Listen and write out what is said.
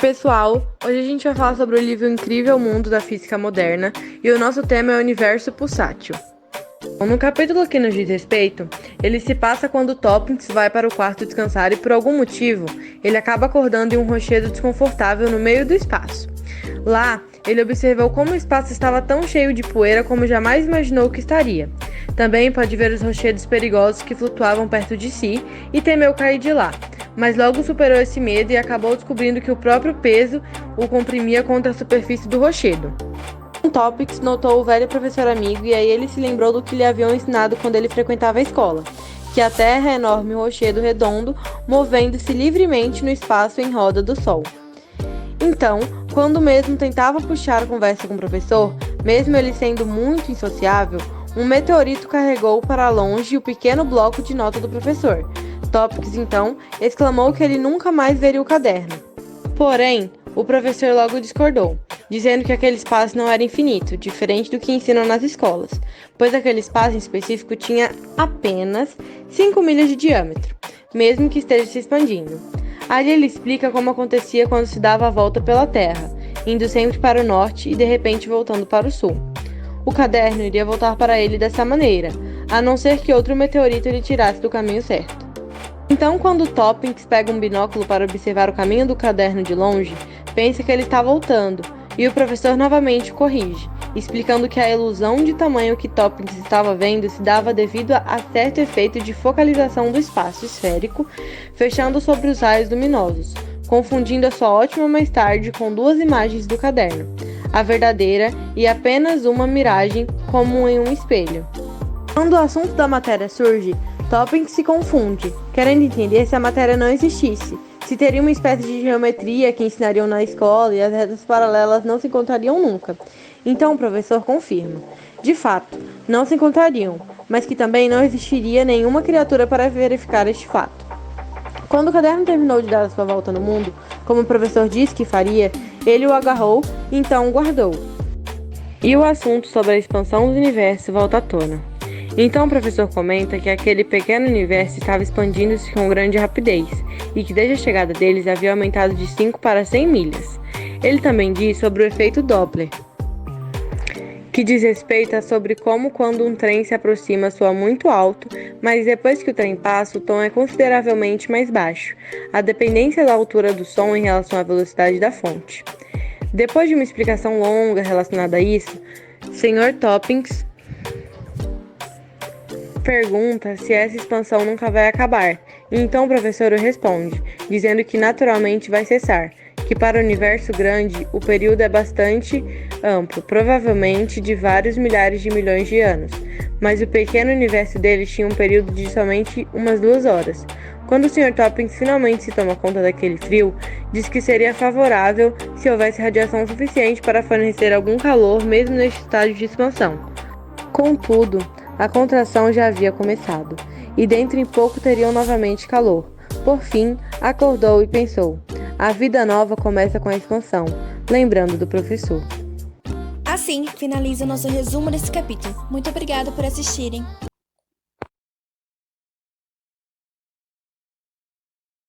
Pessoal, hoje a gente vai falar sobre o livro Incrível Mundo da Física Moderna e o nosso tema é o Universo Pulsátil. No capítulo que nos diz respeito, ele se passa quando Toppings vai para o quarto descansar e, por algum motivo, ele acaba acordando em um rochedo desconfortável no meio do espaço. Lá, ele observou como o espaço estava tão cheio de poeira como jamais imaginou que estaria. Também pode ver os rochedos perigosos que flutuavam perto de si e temeu cair de lá, mas logo superou esse medo e acabou descobrindo que o próprio peso o comprimia contra a superfície do rochedo. Toppings notou o velho professor amigo e aí ele se lembrou do que lhe haviam ensinado quando ele frequentava a escola, que a Terra é enorme rochedo redondo, movendo-se livremente no espaço em roda do Sol. Então, quando mesmo tentava puxar a conversa com o professor, mesmo ele sendo muito insociável, um meteorito carregou para longe o pequeno bloco de nota do professor. Toppings, então, exclamou que ele nunca mais veria o caderno. Porém, o professor logo discordou, dizendo que aquele espaço não era infinito, diferente do que ensinam nas escolas, pois aquele espaço em específico tinha apenas 5 milhas de diâmetro, mesmo que esteja se expandindo. Ali ele explica como acontecia quando se dava a volta pela Terra, indo sempre para o norte e de repente voltando para o sul. O caderno iria voltar para ele dessa maneira, a não ser que outro meteorito lhe tirasse do caminho certo. Então, quando Toppings pega um binóculo para observar o caminho do caderno de longe, pensa que ele está voltando, e o professor novamente o corrige, explicando que a ilusão de tamanho que Toppings estava vendo se dava devido a certo efeito de focalização do espaço esférico, fechando sobre os raios luminosos, confundindo a sua ótima mais tarde com duas imagens do caderno, a verdadeira e apenas uma miragem, como em um espelho. Quando o assunto da matéria surge, Toppings se confunde, querendo entender se a matéria não existisse, se teria uma espécie de geometria que ensinariam na escola e as retas paralelas não se encontrariam nunca. Então o professor confirma. De fato, não se encontrariam, mas que também não existiria nenhuma criatura para verificar este fato. Quando o caderno terminou de dar a sua volta no mundo, como o professor disse que faria, ele o agarrou e então o guardou. E o assunto sobre a expansão do universo volta à tona. Então o professor comenta que aquele pequeno universo estava expandindo-se com grande rapidez e que desde a chegada deles havia aumentado de 5 para 100 milhas. Ele também diz sobre o efeito Doppler, que diz respeito a sobre como quando um trem se aproxima soa muito alto, mas depois que o trem passa, o tom é consideravelmente mais baixo, a dependência da altura do som em relação à velocidade da fonte. Depois de uma explicação longa relacionada a isso, Sr. Toppings pergunta se essa expansão nunca vai acabar, e então o professor o responde, dizendo que naturalmente vai cessar, que para o universo grande o período é bastante amplo, provavelmente de vários milhares de milhões de anos, mas o pequeno universo dele tinha um período de somente umas 2 horas. Quando o Sr. Toppings finalmente se toma conta daquele frio, diz que seria favorável se houvesse radiação suficiente para fornecer algum calor mesmo neste estágio de expansão. Contudo, a contração já havia começado, e dentro em pouco teriam novamente calor. Por fim, acordou e pensou: a vida nova começa com a expansão, lembrando do professor. Assim, finaliza o nosso resumo desse capítulo. Muito obrigada por assistirem.